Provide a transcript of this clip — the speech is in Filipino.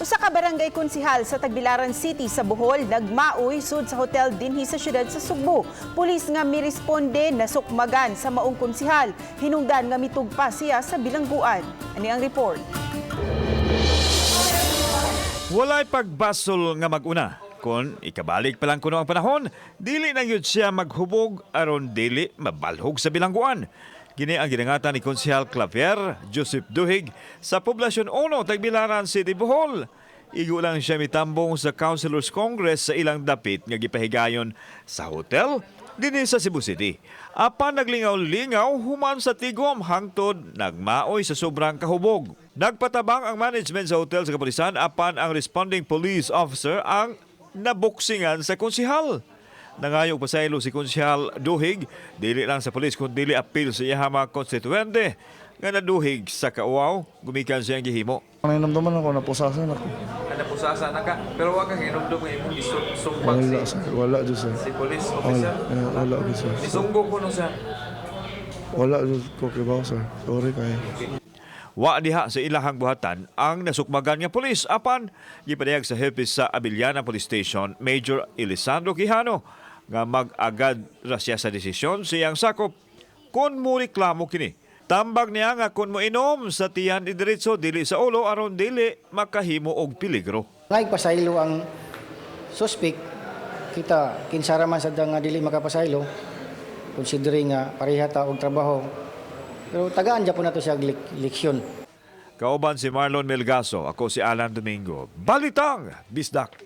Usa ka barangay konsehal sa Tagbilaran City sa Bohol nagmaoy sud sa hotel dinhi sa syudad sa Sugbo. Pulis nga miresponde nasukmagan sa maong konsehal. Hinungdan nga mitugpa siya sa bilangguan. Ani ang report. Walay pagbasol nga maguna. Kung ikabalik pa lang kuno ang panahon, dili na yun siya maghubog aron dili mabalhog sa bilangguan. Gini ang ginangatan ni Konsehal Claver, Joseph Duhig, sa Poblasyon 1, Tagbilaran City, Bohol. Igo lang siya mitambong sa Councilors Congress sa ilang dapit nga gipahigayon sa hotel dinhi sa Cebu City. Apan naglingaw-lingaw human sa tigom hangtod nagmaoy sa sobrang kahubog. Nagpatabang ang management sa hotel sa kapulisan apan ang responding police officer ang nabuksingan sa konsehal. Nangayong pasaylo si Konsehal Duhig, dili lang sa polis kundi dili apil sa iyang mga konstituente nga naduhig sa kauaw, gumikan siyang gihimo. Ang inamdaman ako, napusasan ako. Napusasan na ka, pero wag kang inumdum nga imong isumbang Wala, Diyos sir. si police officer. Wala, Diyos sir. Isunggo ko no siya. Wala, Diyos ko kibaw sir. Sorry kayo. Wa diha sa ilahang buhatan ang nasukmagan nga pulis apan gipadayag sa hepe sa Abiliana Police Station Major Elisandro Quijano nga mag-agad ra siya sa desisyon siyang sakop kun mo reklamo kini. Tambag niya nga kun mo inom sa tiyan idiretso dili sa ulo aron dili makahimo og peligro. Nagpasaylo ang suspect kita kinsara man sad nga dili makapasaylo considering nga pareha ta og trabaho. Pero tagaan dyan po na ito siya leksyon. Kauban si Marlon Melgaso, ako si Alan Domingo. Balitang Bisdak.